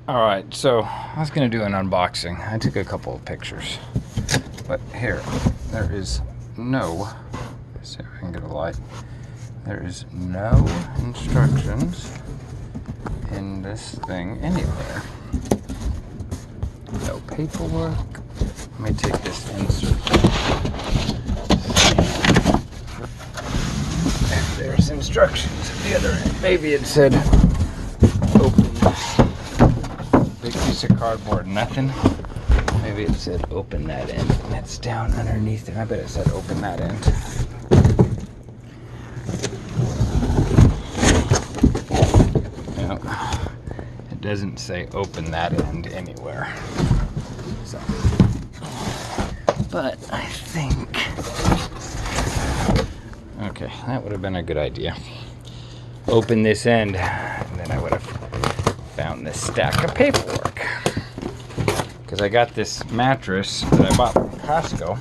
Alright, so I was going to do an unboxing. I took a couple of pictures. But here, there is no, let's see if I can get a light. There is no instructions in this thing anywhere. No paperwork. Let me take this insert. And there's instructions at the other end. Maybe it said open. Big piece of cardboard, nothing. Maybe it said open that end. That's down underneath it. I bet it said open that end. No, it doesn't say open that end anywhere. So, but I think, okay, that would have been a good idea. Open this end, and then I would have found this stack of paperwork. Because I got this mattress that I bought from Costco.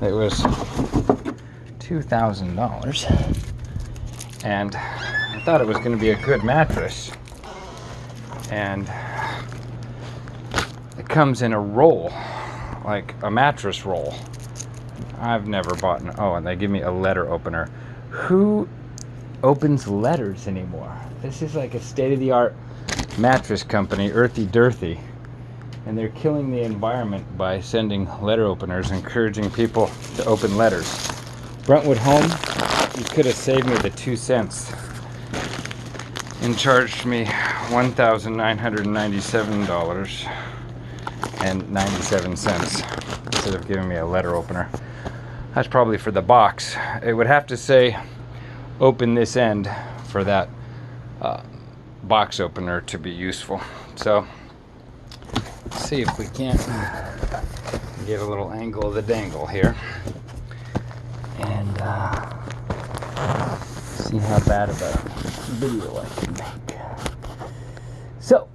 It was $2,000. And I thought it was going to be a good mattress. And it comes in a roll, like a mattress roll. I've never bought an, oh, and they give me a letter opener. Who opens letters anymore? This is like a state-of-the-art mattress company, Earthy Dirthy, and they're killing the environment by sending letter openers, encouraging people to open letters. Brentwood Home, you could have saved me the 2 cents and charged me $1,997.97 instead of giving me a letter opener. That's probably for the box. It would have to say open this end for that box opener to be useful. So let's see if we can't get a little angle of the dangle here and see how bad of a video I can make. So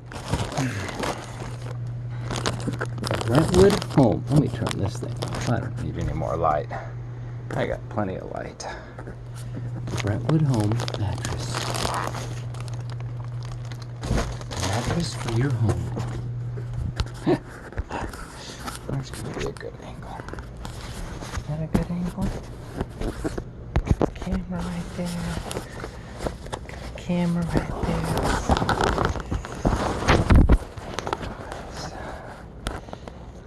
Brentwood Home. Let me turn this thing off. I don't need any more light. I got plenty of light. Brentwood Home mattress. Mattress for your home. That's gonna be a good angle. Is that a good angle? Camera right there. Got a camera right there.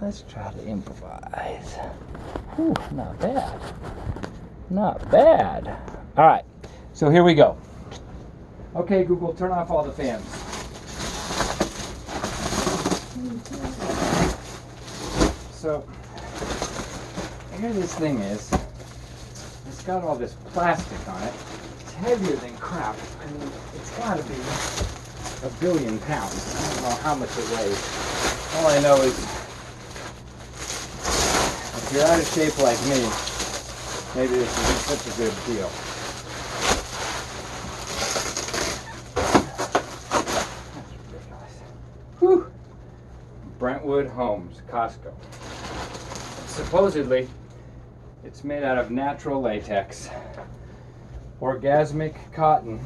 Let's try to improvise. Whew, not bad. Not bad. All right, so here we go. Okay, Google, turn off all the fans. So, here this thing is. It's got all this plastic on it. It's heavier than crap. I mean, it's got to be a billion pounds. I don't know how much it weighs. All I know is, if you're out of shape like me, maybe this isn't such a good deal. That's ridiculous. Whew. Brentwood Homes, Costco. Supposedly, it's made out of natural latex, orgasmic cotton,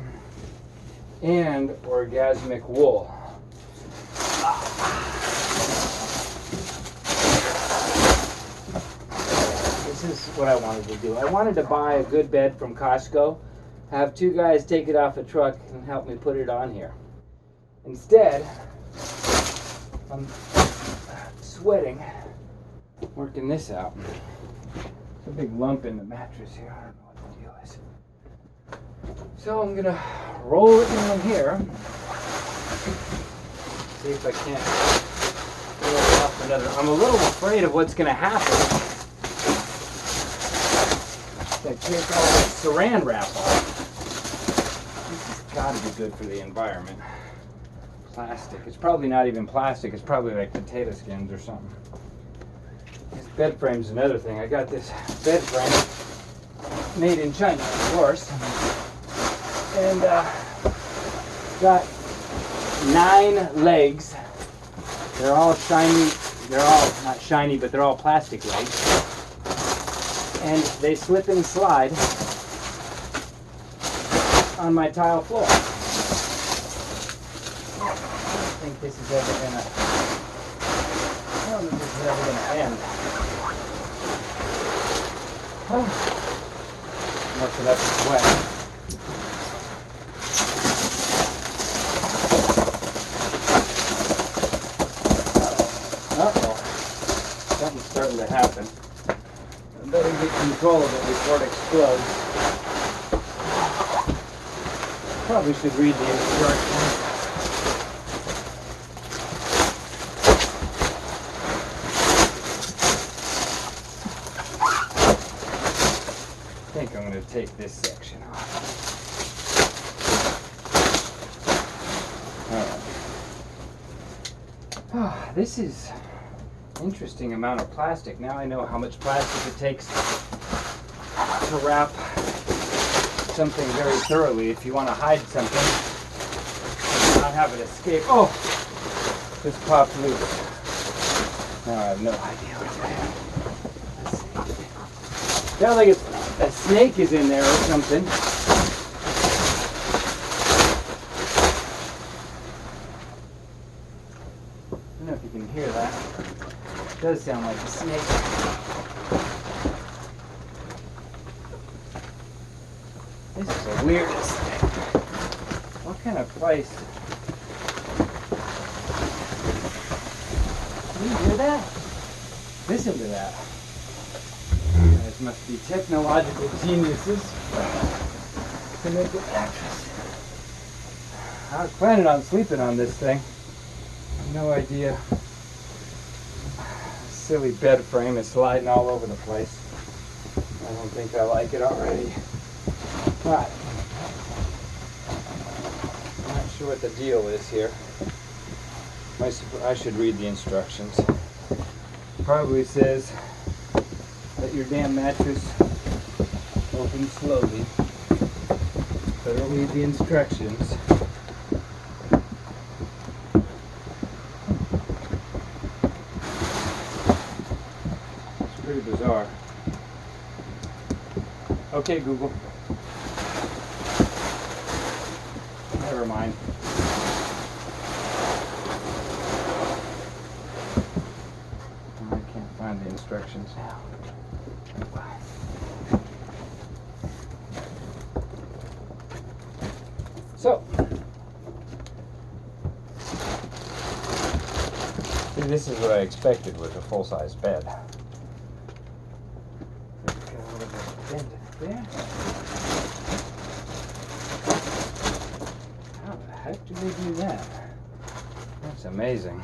and orgasmic wool. This is what I wanted to do. I wanted to buy a good bed from Costco, have 2 guys take it off a truck and help me put it on here. Instead, I'm sweating working this out. It's a big lump in the mattress here. I don't know what the deal is. So I'm gonna roll it down here. See if I can't roll it off another. I'm a little afraid of what's gonna happen. I take all that saran wrap off. This has got to be good for the environment. Plastic. It's probably not even plastic. It's probably like potato skins or something. This bed frame's another thing. I got this bed frame made in China, of course, and got 9 legs. They're all shiny. They're all not shiny, but they're all plastic legs. And they slip and slide on my tile floor. think this is ever gonna. I don't think this is ever gonna end. Oh. Most of that's wet. Uh-oh. Something's starting to happen. I better get control of it before it explodes. Probably should read the instructions. I think I'm going to take this section off. All right. Oh, this is an interesting amount of plastic. Now I know how much plastic it takes to wrap something very thoroughly if you want to hide something and not have it escape. Oh! Just popped loose. Now I have no idea what that is. Sounds like a snake is in there or something. I don't know if you can hear that. It does sound like a snake. This is the weirdest thing. What kind of place? Can you hear that? Listen to that. You guys must be technological geniuses to make a mattress. I was planning on sleeping on this thing. No idea. This silly bed frame is sliding all over the place. I don't think I like it already. But I'm not sure what the deal is here. I should read the instructions. Probably says let your damn mattress open slowly. Better read the instructions. It's pretty bizarre. Okay, Google. Never mind. I can't find the instructions now. So, see, this is what I expected with a full-size bed. Got a little bit of bend there. How the heck do they do that? That's amazing.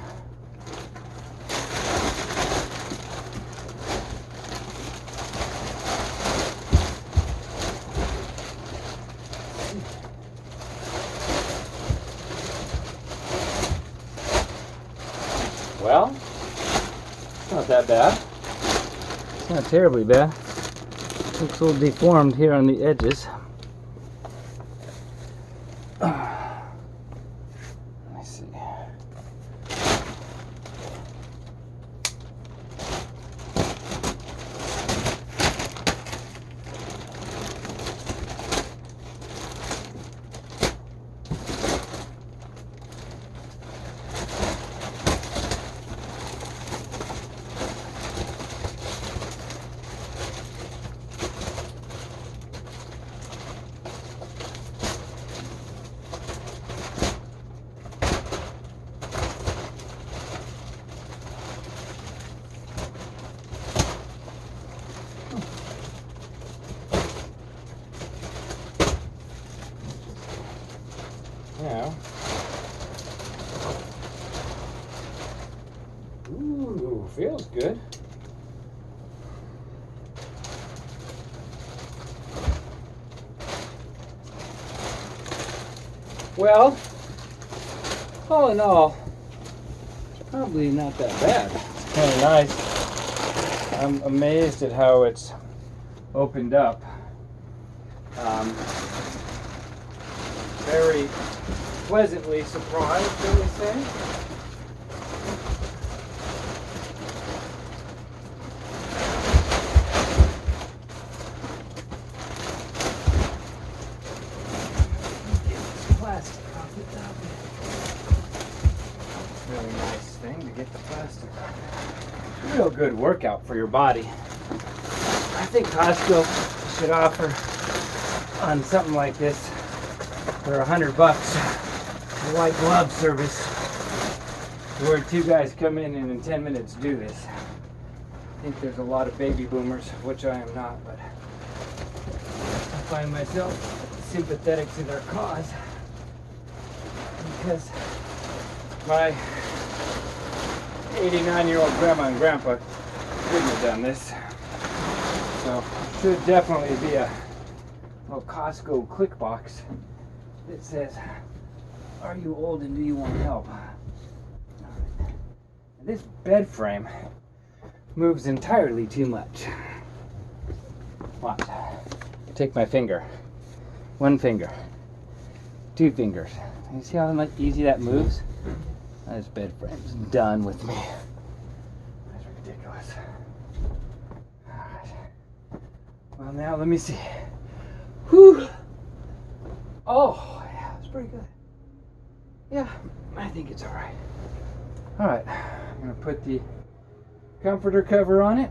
Well, it's not that bad. It's not terribly bad. It looks a little deformed here on the edges. Let me see. Now, ooh, feels good. Well, all in all, it's probably not that bad. It's kind of nice. I'm amazed at how it's opened up. Very pleasantly surprised, shall we say? Get this plastic off the top of Really nice thing to get the plastic on. Real good workout for your body. I think Costco should offer on something like this for $100 a white glove service where two guys come in and in 10 minutes do this. I think there's a lot of baby boomers, which I am not, but I find myself sympathetic to their cause because my 89-year-old grandma and grandpa couldn't have done this. So should definitely be a little Costco click box that says, "Are you old and do you want help?" And this bed frame moves entirely too much. Watch. Take my finger. One finger. Two fingers. You see how much easy that moves? This bed frame's done with me. That's ridiculous. Alright. Well, now let me see. Whew. Oh, yeah, that's pretty good. Yeah, I think it's alright. Alright, I'm going to put the comforter cover on it.